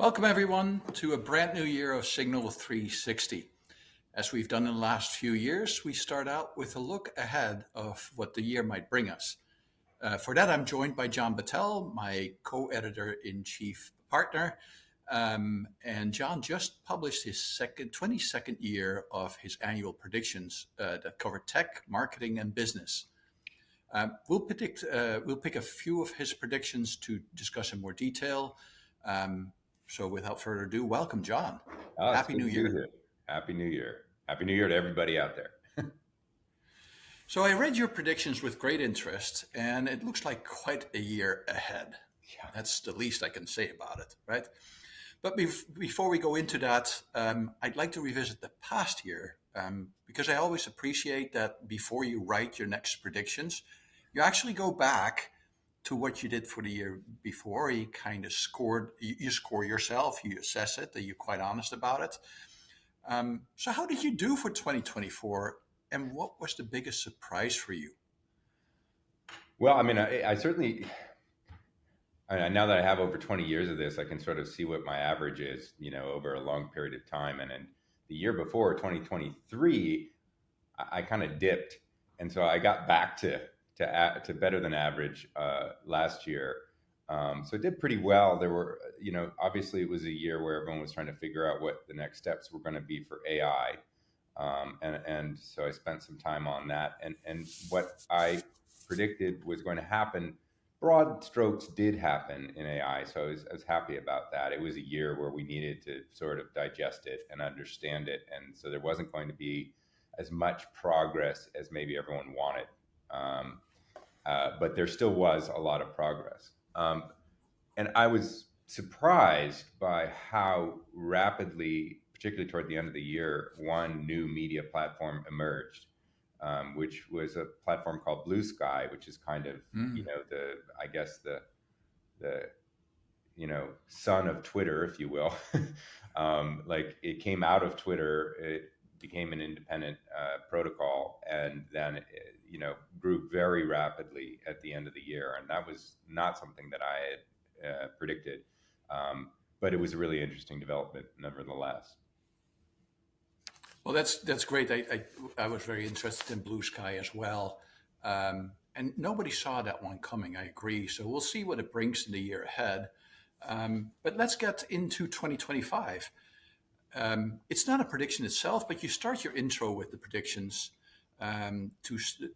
Welcome, everyone, to a brand new year of Signal 360. As we've done in the last few years, we start out with a look ahead of what the year might bring us. For that, I'm joined by John Battelle, my co-editor in chief partner. And John just published his 22nd year of his annual predictions that cover tech, marketing, and business. We'll pick a few of his predictions to discuss in more detail. So without further ado, welcome, John. Oh, it's Happy good New to be Year. here. Happy New Year. Happy New Year to everybody out there. So I read your predictions with great interest, and it looks like quite a year ahead. Yeah. That's the least I can say about it, right? But before we go into that, I'd like to revisit the past year because I always appreciate that before you write your next predictions, you actually go back to what you did for the year before. You kind of you score yourself, you assess it, that you're quite honest about it. So how did you do for 2024, and what was the biggest surprise for you? Well, I certainly, now that I have over 20 years of this, I can sort of see what my average is, over a long period of time. And then the year before, 2023, I kind of dipped. And so I got back to better than average last year. So it did pretty well. There were, obviously it was a year where everyone was trying to figure out what the next steps were going to be for AI. And so I spent some time on that. And what I predicted was going to happen, broad strokes did happen in AI. So I was happy about that. It was a year where we needed to sort of digest it and understand it. And so there wasn't going to be as much progress as maybe everyone wanted. But there still was a lot of progress. And I was surprised by how rapidly, particularly toward the end of the year, one new media platform emerged, which was a platform called Blue Sky, which is kind of, Mm. the son of Twitter, if you will. Like it came out of Twitter, it became an independent protocol, and then grew very rapidly at the end of the year. And that was not something that I had predicted, but it was a really interesting development, nevertheless. Well, that's great. I was very interested in Blue Sky as well, and nobody saw that one coming. I agree. So we'll see what it brings in the year ahead. But let's get into 2025. It's not a prediction itself, but you start your intro with the predictions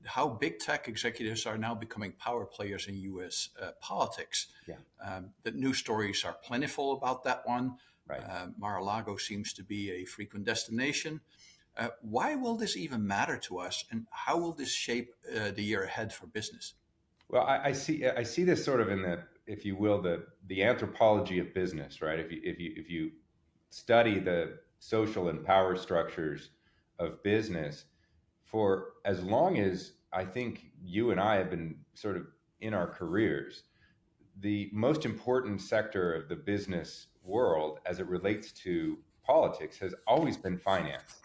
how big tech executives are now becoming power players in U.S. Politics. Yeah, The news stories are plentiful about that one. right. Mar-a-Lago seems to be a frequent destination. Why will this even matter to us, and how will this shape the year ahead for business? Well, I see this sort of in the, if you will, the anthropology of business, right? If you study the social and power structures of business, for as long as I think you and I have been sort of in our careers, the most important sector of the business world as it relates to politics has always been finance.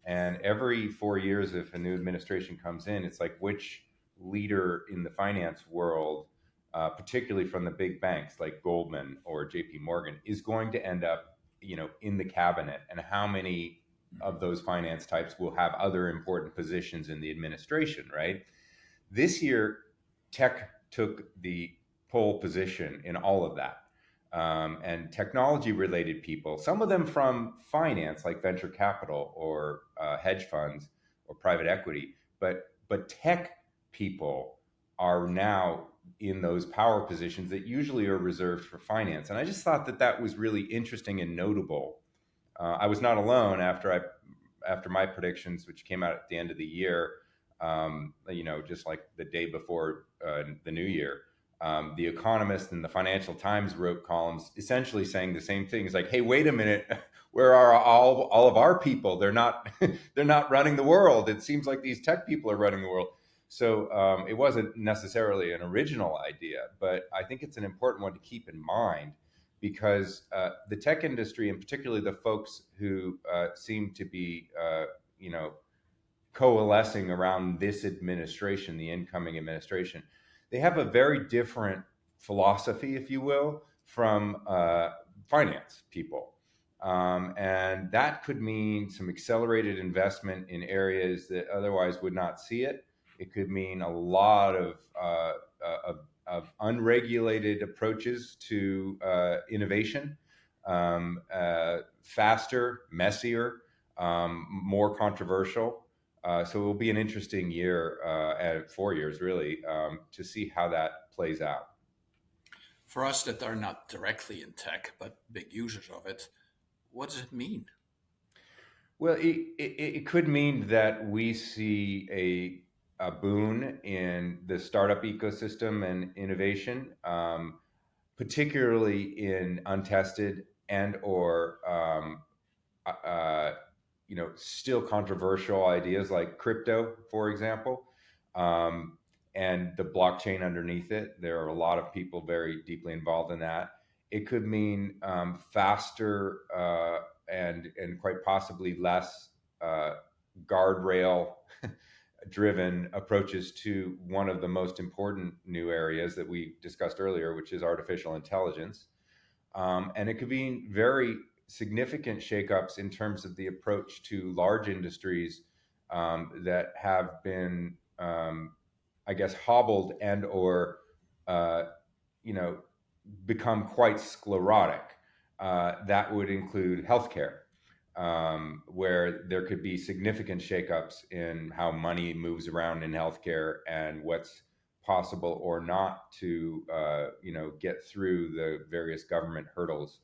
And every 4 years, if a new administration comes in, it's like which leader in the finance world, particularly from the big banks like Goldman or JP Morgan, is going to end up, in the cabinet, and how many of those finance types will have other important positions in the administration, right? This year, tech took the pole position in all of that. And technology related people, some of them from finance, like venture capital or hedge funds or private equity, but tech people are now in those power positions that usually are reserved for finance. And I just thought that that was really interesting and notable. I was not alone after my predictions, which came out at the end of the year. Just like the day before the new year. The Economist and the Financial Times wrote columns essentially saying the same thing. It's like, hey, wait a minute, where are all of our people? They're not they're not running the world. It seems like these tech people are running the world. So it wasn't necessarily an original idea, but I think it's an important one to keep in mind, because the tech industry, and particularly the folks who seem to be, coalescing around this administration, the incoming administration, they have a very different philosophy, if you will, from finance people. And that could mean some accelerated investment in areas that otherwise would not see it. It could mean a lot of unregulated approaches to innovation, faster, messier, more controversial. So it will be an interesting year, and 4 years really, to see how that plays out. For us that are not directly in tech but big users of it, what does it mean? Well, it could mean that we see a boon in the startup ecosystem and innovation, particularly in untested and or uh, still controversial ideas like crypto, for example, um, and the blockchain underneath it. There are a lot of people very deeply involved in that. It could mean faster and quite possibly less uh, guardrail driven approaches to one of the most important new areas that we discussed earlier, which is artificial intelligence. And it could be very significant shakeups in terms of the approach to large industries that have been, I guess, hobbled and or uh, you know become quite sclerotic. That would include healthcare, where there could be significant shakeups in how money moves around in healthcare and what's possible or not to get through the various government hurdles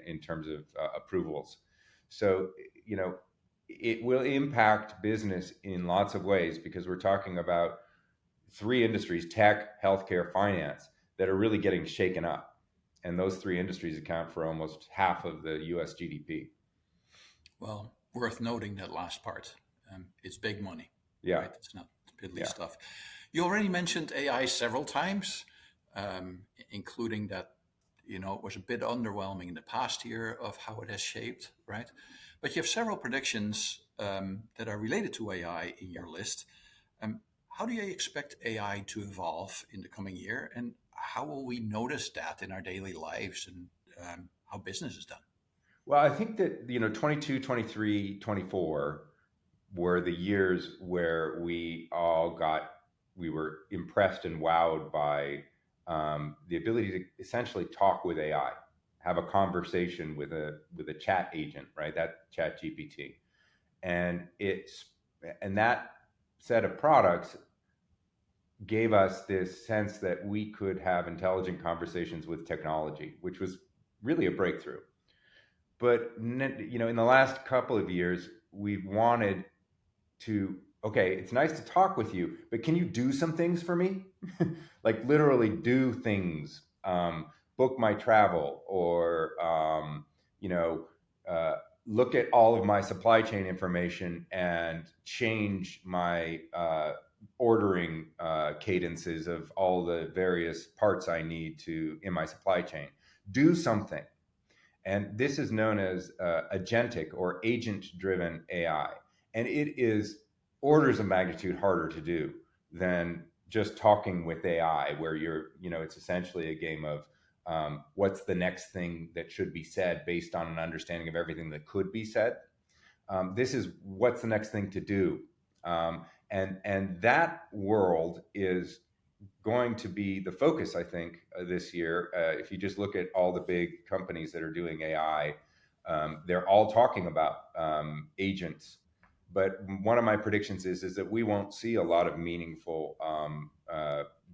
in terms of approvals. So it will impact business in lots of ways because we're talking about three industries: tech, healthcare, finance, that are really getting shaken up. And those three industries account for almost half of the US GDP. Well, worth noting that last part. It's big money, Yeah, right? It's not piddly yeah. stuff. You already mentioned AI several times, including that, it was a bit underwhelming in the past year of how it has shaped, right? But you have several predictions that are related to AI in your list. How do you expect AI to evolve in the coming year? And how will we notice that in our daily lives and how business is done? Well, I think that 22, 23, 24 were the years where we were impressed and wowed by the ability to essentially talk with AI, have a conversation with a chat agent, right? That chat GPT. And that set of products gave us this sense that we could have intelligent conversations with technology, which was really a breakthrough. But in the last couple of years, we've wanted to, okay, it's nice to talk with you, but can you do some things for me? Like literally do things, book my travel, or uh, look at all of my supply chain information and change my ordering cadences of all the various parts I need to in my supply chain. Do something. And this is known as agentic or agent driven AI. And it is orders of magnitude harder to do than just talking with AI, where it's essentially a game of what's the next thing that should be said based on an understanding of everything that could be said. This is what's the next thing to do. And that world is going to be the focus, I think, this year. If you just look at all the big companies that are doing AI, they're all talking about agents. But one of my predictions is that we won't see a lot of meaningful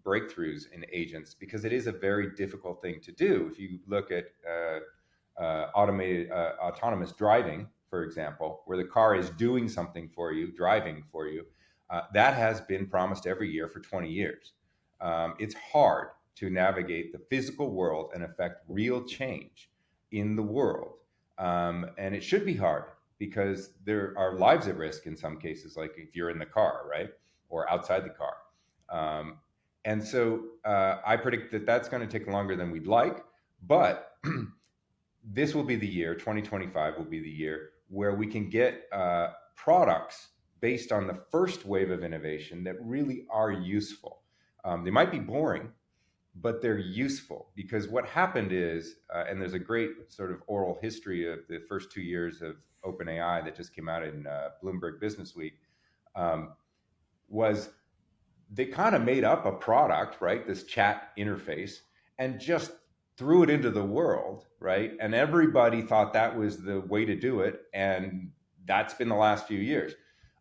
breakthroughs in agents because it is a very difficult thing to do. If you look at autonomous driving, for example, where the car is doing something for you, driving for you, that has been promised every year for 20 years. It's hard to navigate the physical world and affect real change in the world. And it should be hard because there are lives at risk in some cases, like if you're in the car, right? Or outside the car. And so I predict that that's going to take longer than we'd like, but this will be the year, 2025 will be the year where we can get products based on the first wave of innovation that really are useful. They might be boring, but they're useful, because what happened is, and there's a great sort of oral history of the first 2 years of OpenAI that just came out in Bloomberg Business Week, um, was they kind of made up a product, right? This chat interface, and just threw it into the world, right? And everybody thought that was the way to do it. And that's been the last few years.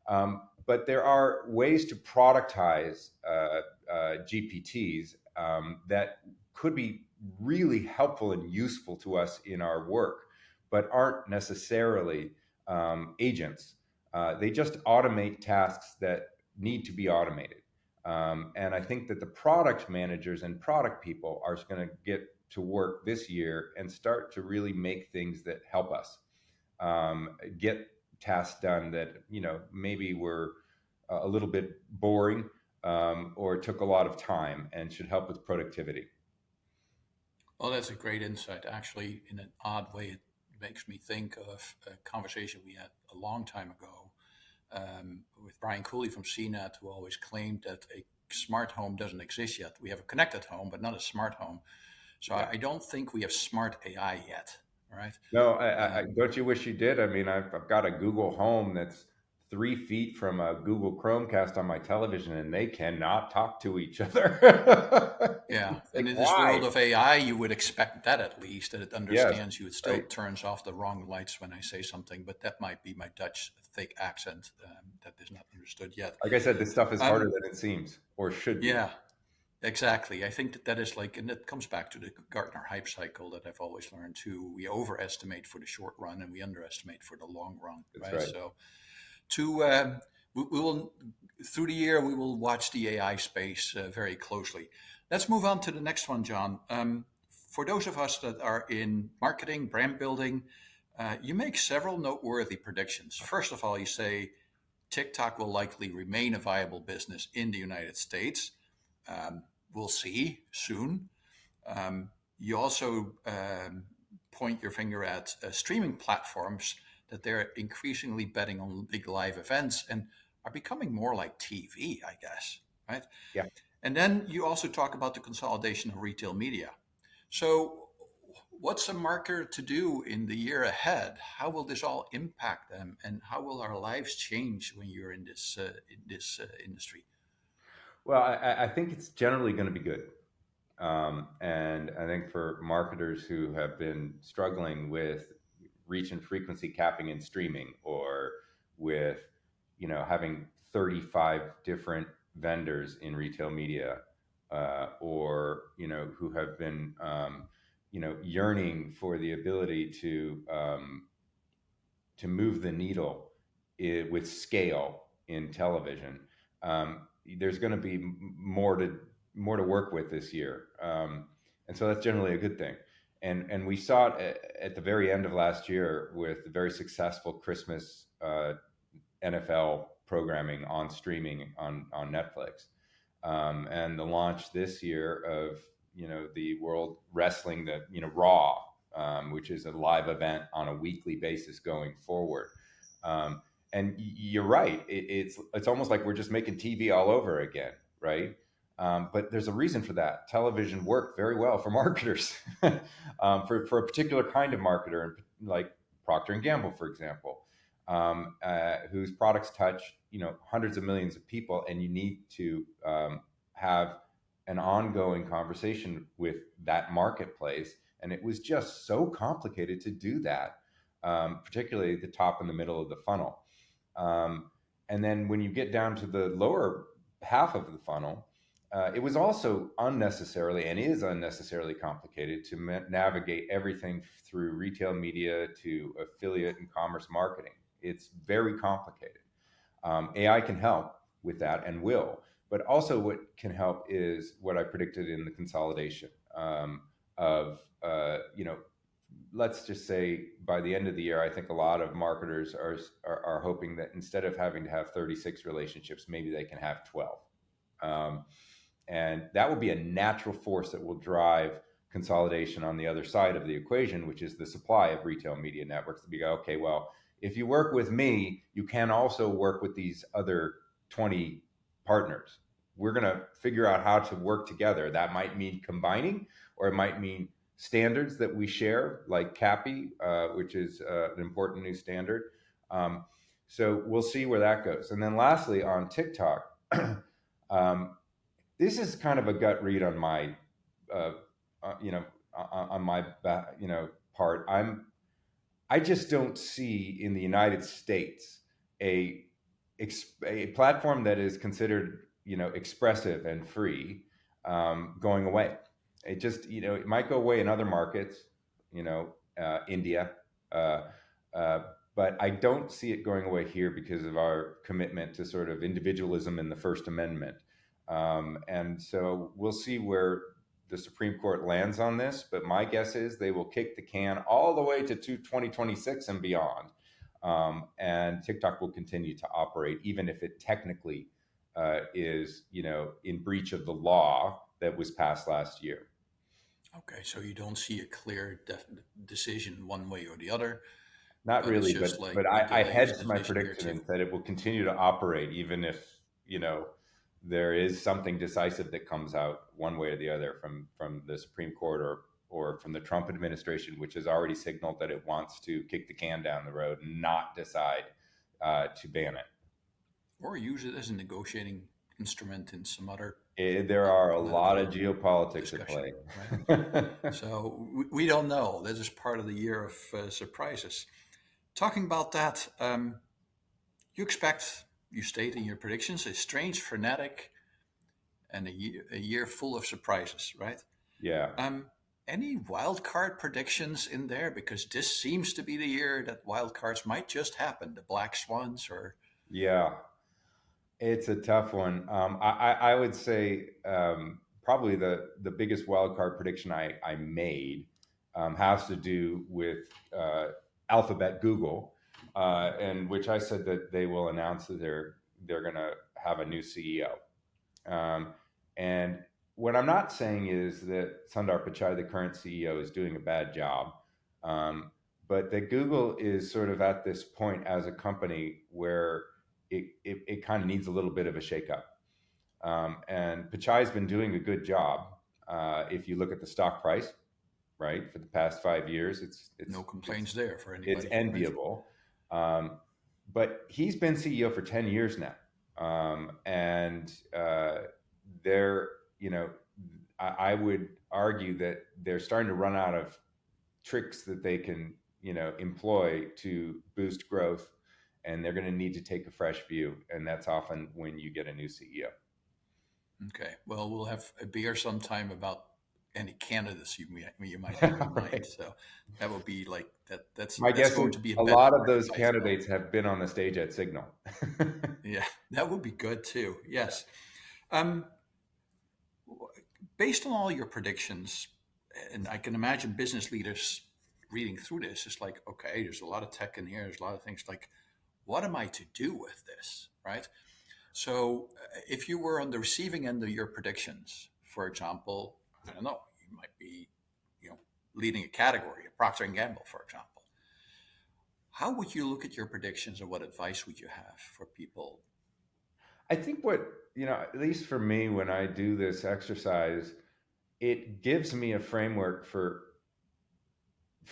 But there are ways to productize GPTs that could be really helpful and useful to us in our work, but aren't necessarily agents. They just automate tasks that need to be automated. And I think that the product managers and product people are going to get to work this year and start to really make things that help us get tasks done that, maybe were a little bit boring, or took a lot of time, and should help with productivity. Well, that's a great insight. Actually, in an odd way, it makes me think of a conversation we had a long time ago with Brian Cooley from CNET, who always claimed that a smart home doesn't exist yet. We have a connected home, but not a smart home. So Yeah. I don't think we have smart AI yet. All right. No, Um, don't you wish you did? I mean, I've got a Google Home that's 3 feet from a Google Chromecast on my television, and they cannot talk to each other. yeah. It's And like, in this world why? of AI, you would expect that at least, that it Yes, understands you. It still right. turns off the wrong lights when I say something, but that might be my Dutch thick accent that is not understood yet. Like I said, this stuff is harder Um, than it seems, or should be. yeah. Exactly. I think that that is like, and it comes back to the Gartner hype cycle that I've always learned too. We overestimate for the short run and we underestimate for the long run, That's right? right. So, to we will through the year we will watch the AI space very closely. Let's move on to the next one, John. For those of us that are in marketing, brand building, you make several noteworthy predictions. First of all, you say TikTok will likely remain a viable business in the United States. Um, we'll see soon. You also point your finger at streaming platforms that they're increasingly betting on big live events and are becoming more like TV, I guess, right? Yeah. And then you also talk about the consolidation of retail media. So, what's a marketer to do in the year ahead? How will this all impact them, and how will our lives change when you're in this industry? Well, I think it's generally going to be good. And I think for marketers who have been struggling with reach and frequency capping and streaming, or with, having 35 different vendors in retail media, or, who have been, yearning for the ability to move the needle with scale in television. There's going to be more to work with this year, and so that's generally a good thing. And we saw it at the very end of last year with the very successful Christmas NFL programming on streaming on Netflix, and the launch this year of, the World Wrestling, the, Raw, which is a live event on a weekly basis going forward. Um, and you're right; it's almost like we're just making TV all over again, right? But there's a reason for that. Television worked very well for marketers, for a particular kind of marketer, like Procter and Gamble, for example, whose products touch, hundreds of millions of people, and you need to have an ongoing conversation with that marketplace. And it was just so complicated to do that, particularly at the top and the middle of the funnel. Um, and then when you get down to the lower half of the funnel, it was also unnecessarily, and is unnecessarily, complicated to navigate everything through retail media to affiliate and commerce marketing. It's very complicated. AI can help with that, and will, but also what can help is what I predicted in the consolidation, of, let's just say by the end of the year, I think a lot of marketers are hoping that instead of having to have 36 relationships, maybe they can have 12. Um, and that will be a natural force that will drive consolidation on the other side of the equation, which is the supply of retail media networks. To be, okay, well, if you work with me, you can also work with these other 20 partners. we're going to figure out how to work together. That might mean combining, or it might mean standards that we share, like CAPI, which is an important new standard. Um, so we'll see where that goes. And then lastly, on TikTok, um, this is kind of a gut read on my, uh, on my, part. I just don't see in the United States a a platform that is considered, expressive and free, going away. It just, it might go away in other markets, India, uh, uh, but I don't see it going away here because of our commitment to sort of individualism in the First Amendment. And so we'll see where the Supreme Court lands on this, but my guess is they will kick the can all the way to 2026 and beyond. And TikTok will continue to operate, even if it technically is, in breach of the law that was passed last year. Okay, so you don't see a clear decision one way or the other, Not but it's really, just like but I regulator's hedged my decision here prediction too. and said it will continue to operate, even if, there is something decisive that comes out one way or the other from the Supreme Court, or from the Trump administration, which has already signaled that it wants to kick the can down the road and not decide to ban it. Or use it as a negotiating instrument in some other There are a lot of political geopolitics at discussion, play. right? So we don't know. This is part of the year of surprises. Talking about that, you state in your predictions, a strange, frenetic, and a year full of surprises, right? Yeah, Um, any wild card predictions in there? Because this seems to be the year that wild cards might just happen. The black swans, or yeah, it's a tough one. I would say, probably the biggest wild card prediction I made, has to do with Alphabet Google, and which I said that they will announce that they're going to have a new CEO. And what I'm not saying is that Sundar Pichai, the current CEO, is doing a bad job, um, but that Google is sort of at this point as a company where it kind of needs a little bit of a shakeup. And Pichai's been doing a good job. If you look at the stock price, right, for the past 5 years, no it's complaints there for it's anybody, right? enviable. But he's been CEO for 10 years now. And they're, I would argue that they're starting to run out of tricks that they can, employ to boost growth. And they're going to need to take a fresh view. And that's often when you get a new CEO. Okay. Well, we'll have a beer sometime about any candidates you might have in mind. Right. So that will be like that. My That's guess going is to be a a better lot of those marketplace, though. candidates have been on the stage at Signal. Yeah, that would be good too. Yes. Um, Based on all your predictions, and I can imagine business leaders reading through this, it's like, okay, there's a lot of tech in here. There's a lot of things like, what am I to do with this, right? So, if you were on the receiving end of your predictions, for example, I don't know, you might be, you know, leading a category, a Procter and Gamble, for example. How would you look at your predictions, or what advice would you have for people? I think what, at least for me, when I do this exercise, it gives me a framework for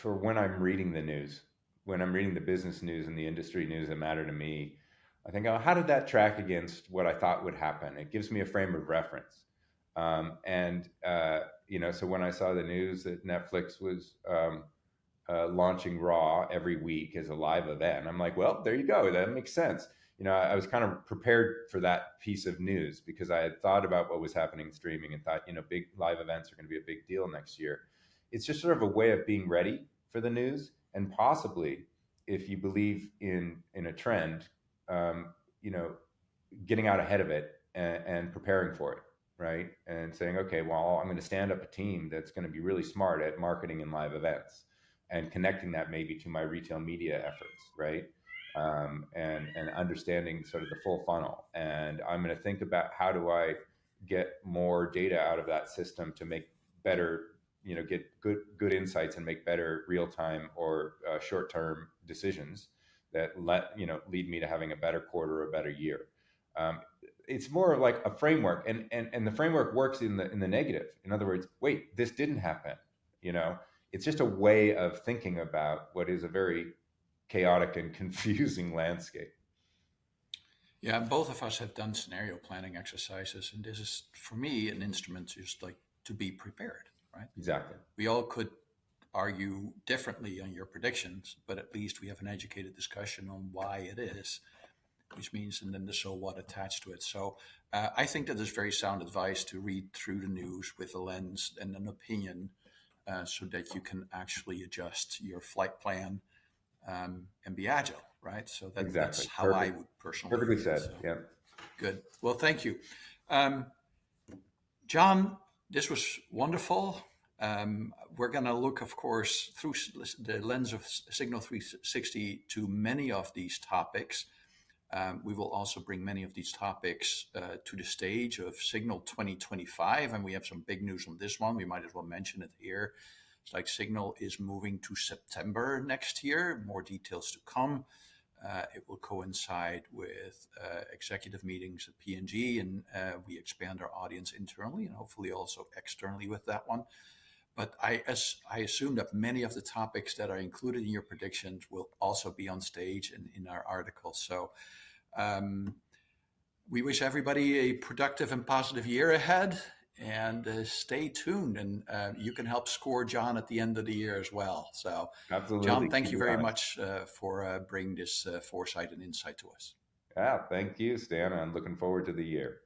when I'm reading the news, when I'm reading the business news and the industry news that matter to me. I think, oh, how did that track against what I thought would happen? It gives me a frame of reference. So when I saw the news that Netflix was launching Raw every week as a live event, I'm like, well, there you go. That makes sense. I was kind of prepared for that piece of news because I had thought about what was happening in streaming and thought, big live events are going to be a big deal next year. It's just sort of a way of being ready for the news, and possibly, if you believe in a trend, um, you know, getting out ahead of it and preparing for it, right? And saying, okay, well, I'm going to stand up a team that's going to be really smart at marketing and live events, and connecting that maybe to my retail media efforts, right? And understanding sort of the full funnel. And I'm going to think about, how do I get more data out of that system to make better, get good insights and make better real time or short term decisions that lead me to having a better quarter or a better year. Um, it's more like a framework, and the framework works in the negative. In other words, wait, this didn't happen. You know, it's just a way of thinking about what is a very chaotic and confusing landscape. Yeah, both of us have done scenario planning exercises, and this is for me an instrument just like to be prepared, right? Exactly. We all could argue differently on your predictions, but at least we have an educated discussion on why it is, which means, and then the so what attached to it. So I think that is very sound advice to read through the news with a lens and an opinion, so that you can actually adjust your flight plan, and be agile, right? So that's Exactly. how I Perfect. would personally Perfectly read it. said. So Yeah. good. Well, thank you. Um, John, this was wonderful. We're going to look, of course, through the lens of Signal 360 to many of these topics. We will also bring many of these topics to the stage of Signal 2025, and we have some big news on this one. We might as well mention it here. It's like Signal is moving to September next year. More details to come. It will coincide with executive meetings at P&G, and we expand our audience internally and hopefully also externally with that one. But I assume that many of the topics that are included in your predictions will also be on stage and in our article. So um, we wish everybody a productive and positive year ahead, and stay tuned. And you can help score John at the end of the year as well. So, John, Absolutely. thank Keep you me very on it. much for bringing this foresight and insight to us. Yeah. Thank you, Stan. I'm looking forward to the year.